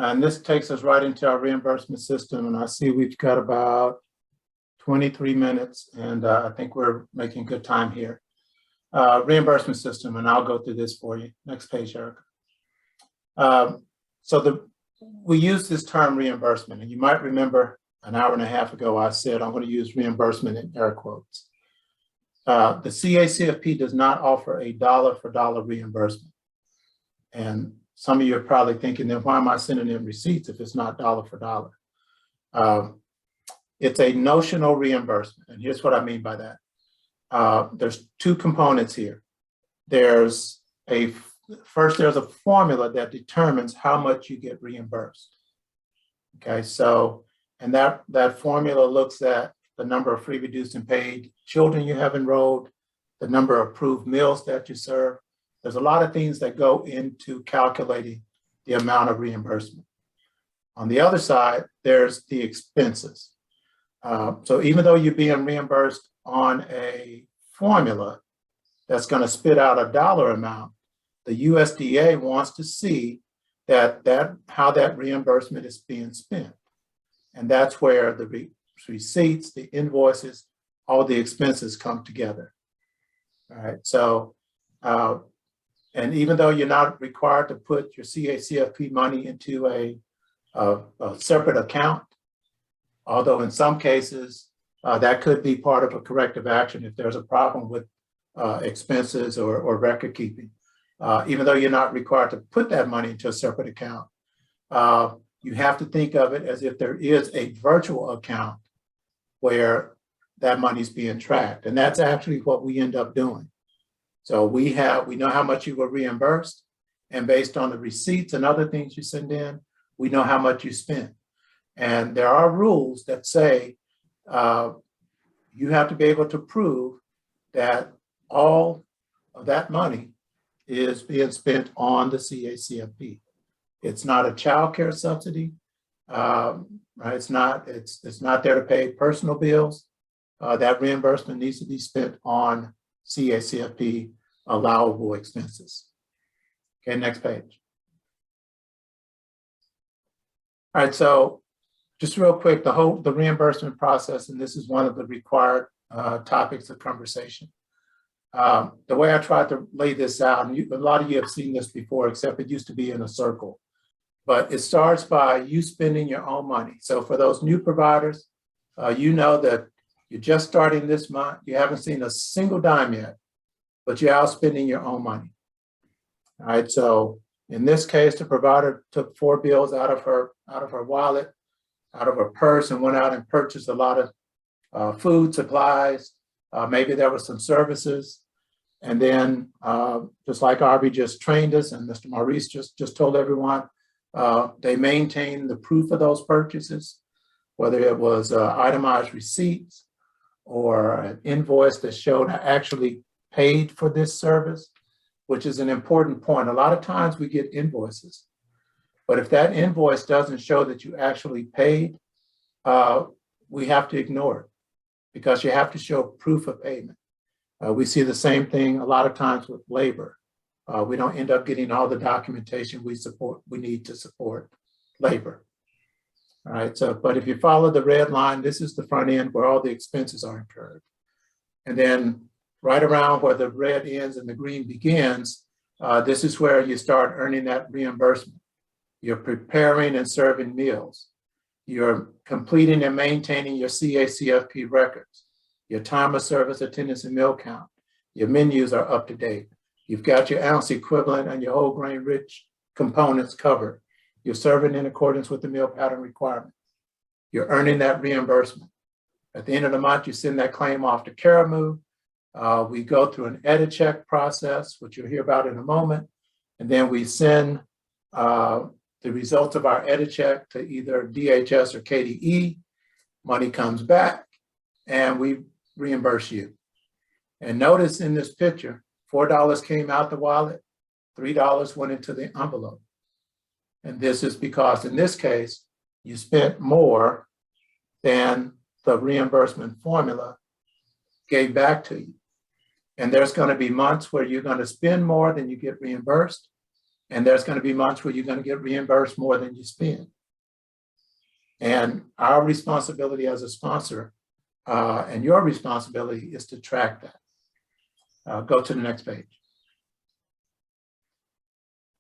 And this takes us right into our reimbursement system. And I see we've got about 23 minutes, and I think we're making good time here. Reimbursement system, and I'll go through this for you. Next page, Erica. We use this term reimbursement, and you might remember an hour and a half ago I said I'm going to use reimbursement in air quotes. The CACFP does not offer a dollar-for-dollar reimbursement. And some of you are probably thinking, then why am I sending in receipts if it's not dollar for dollar? It's a notional reimbursement. And here's what I mean by that. There's two components here. There's a formula that determines how much you get reimbursed. Okay, so, and that formula looks at the number of free, reduced, and paid children you have enrolled, the number of approved meals that you serve. There's a lot of things that go into calculating the amount of reimbursement. On the other side, there's the expenses. So even though you're being reimbursed on a formula that's going to spit out a dollar amount, the USDA wants to see how that reimbursement is being spent. And that's where the receipts, the invoices, all the expenses come together. All right, so, and even though you're not required to put your CACFP money into a separate account, although in some cases that could be part of a corrective action if there's a problem with expenses or record keeping. Even though you're not required to put that money into a separate account, you have to think of it as if there is a virtual account where that money's being tracked. And that's actually what we end up doing. So we know how much you were reimbursed, and based on the receipts and other things you send in, we know how much you spent. And there are rules that say you have to be able to prove that all of that money is being spent on the CACFP. It's not a child care subsidy, right? It's not there to pay personal bills. That reimbursement needs to be spent on CACFP allowable expenses. Okay, next page. All right, so just real quick, the reimbursement process, and this is one of the required topics of conversation. The way I tried to lay this out, and a lot of you have seen this before, except it used to be in a circle, but it starts by you spending your own money. So for those new providers, you know that you're just starting this month, you haven't seen a single dime yet, but you're out spending your own money. All right, so in this case, the provider took 4 bills out of her wallet, out of her purse, and went out and purchased a lot of food, supplies, maybe there were some services. And then just like Arby just trained us and Mr. Maurice just told everyone, they maintain the proof of those purchases, whether it was itemized receipts or an invoice that showed I actually paid for this service, which is an important point. A lot of times we get invoices, but if that invoice doesn't show that you actually paid, we have to ignore it because you have to show proof of payment. We see the same thing a lot of times with labor. We don't end up getting all the documentation we need to support labor. All right, so, but if you follow the red line, this is the front end where all the expenses are incurred. And then right around where the red ends and the green begins, this is where you start earning that reimbursement. You're preparing and serving meals. You're completing and maintaining your CACFP records. Your time of service, attendance, and meal count. Your menus are up to date. You've got your ounce equivalent and your whole grain rich components covered. You're serving in accordance with the meal pattern requirement. You're earning that reimbursement. At the end of the month, you send that claim off to Caramu. We go through an edit check process, which you'll hear about in a moment. And then we send the results of our edit check to either DHS or KDE. Money comes back and we reimburse you. And notice in this picture, $4 came out the wallet, $3 went into the envelope. And this is because in this case, you spent more than the reimbursement formula gave back to you. And there's going to be months where you're going to spend more than you get reimbursed. And there's going to be months where you're going to get reimbursed more than you spend. And our responsibility as a sponsor and your responsibility is to track that. Go to the next page.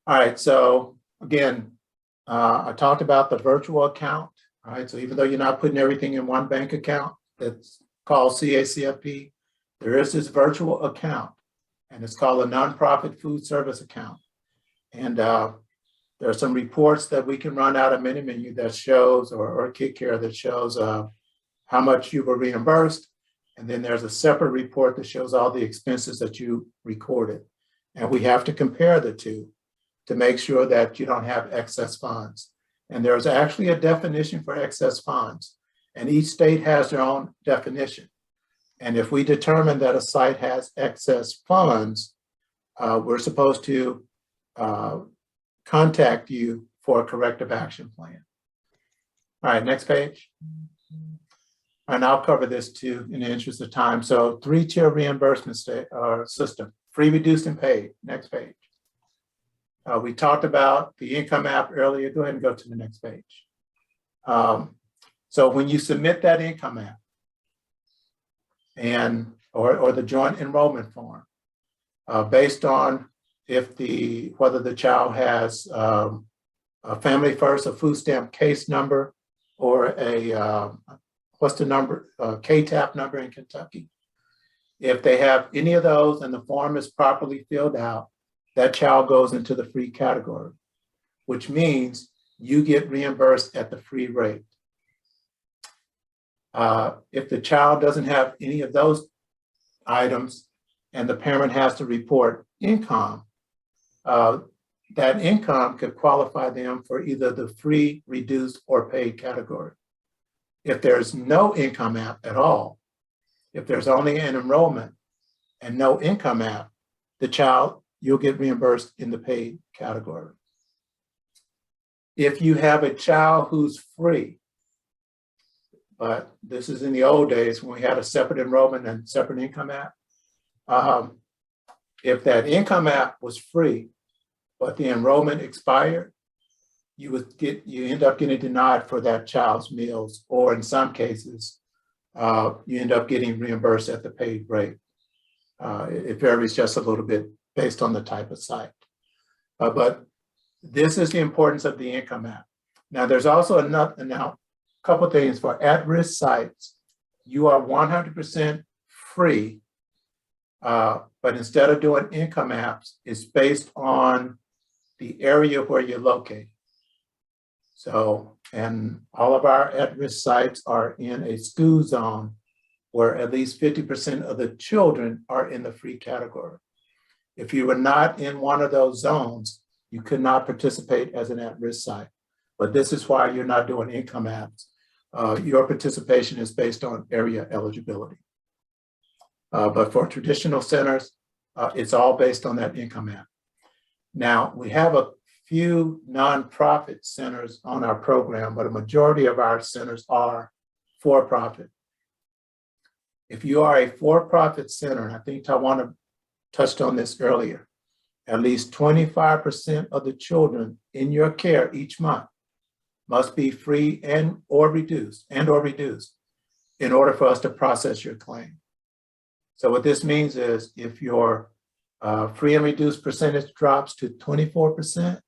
All right, so again, I talked about the virtual account. All right, so even though you're not putting everything in one bank account that's called CACFP, there is this virtual account, and it's called a nonprofit food service account. And there are some reports that we can run out of Mini-Menu that shows, or KickCare that shows how much you were reimbursed. And then there's a separate report that shows all the expenses that you recorded. And we have to compare the two to make sure that you don't have excess funds. And there's actually a definition for excess funds, and each state has their own definition. And if we determine that a site has excess funds, we're supposed to contact you for a corrective action plan. All right, next page. And I'll cover this too in the interest of time. So 3-tier reimbursement system, free, reduced, and paid. Next page. We talked about the income app earlier. Go ahead and go to the next page. So when you submit that income app and or the joint enrollment form, based on whether the child has a Family First, a food stamp case number, or a what's the number, KTAP number in Kentucky. If they have any of those and the form is properly filled out, that child goes into the free category, which means you get reimbursed at the free rate. If the child doesn't have any of those items and the parent has to report income, that income could qualify them for either the free, reduced, or paid category. If there's no income app at all, if there's only an enrollment and no income app, you'll get reimbursed in the paid category. If you have a child who's free, but this is in the old days when we had a separate enrollment and separate income app. If that income app was free, but the enrollment expired, you end up getting denied for that child's meals, or in some cases, you end up getting reimbursed at the paid rate. It varies just a little bit based on the type of site. But this is the importance of the income app. Now, there's also a couple things for at-risk sites. You are 100% free, but instead of doing income apps, it's based on the area where you're located. So, and all of our at-risk sites are in a school zone where at least 50% of the children are in the free category. If you were not in one of those zones, you could not participate as an at-risk site. But this is why you're not doing income apps. Your participation is based on area eligibility. But for traditional centers, it's all based on that income app. Now, we have a few nonprofit centers on our program, but a majority of our centers are for-profit. If you are a for-profit center, and I think Tawana touched on this earlier, at least 25% of the children in your care each month must be free or reduced in order for us to process your claim. So what this means is if your free and reduced percentage drops to 24%,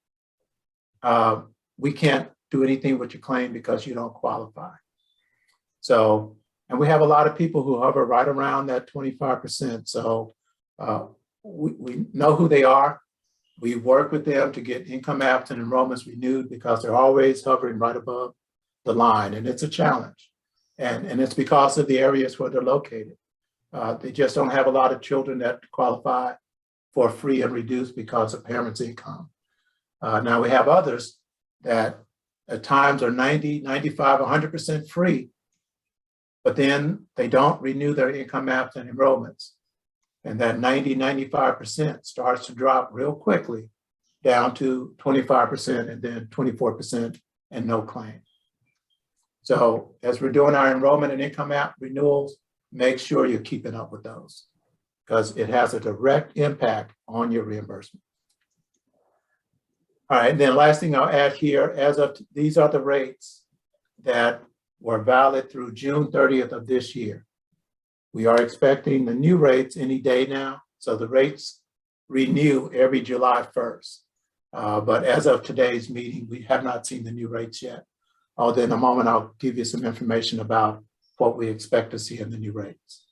we can't do anything with your claim because you don't qualify. So, and we have a lot of people who hover right around that 25%. So we know who they are. We work with them to get income apps and enrollments renewed because they're always hovering right above the line, and it's a challenge. And it's because of the areas where they're located. They just don't have a lot of children that qualify for free and reduced because of parents' income. Now we have others that at times are 90, 95, 100% free, but then they don't renew their income apps and enrollments. And that 90, 95% starts to drop real quickly down to 25% and then 24% and no claim. So as we're doing our enrollment and income app renewals, make sure you're keeping up with those because it has a direct impact on your reimbursement. All right, and then last thing I'll add here, these are the rates that were valid through June 30th of this year. We are expecting the new rates any day now. So the rates renew every July 1st. But as of today's meeting, we have not seen the new rates yet. Although in a moment, I'll give you some information about what we expect to see in the new rates.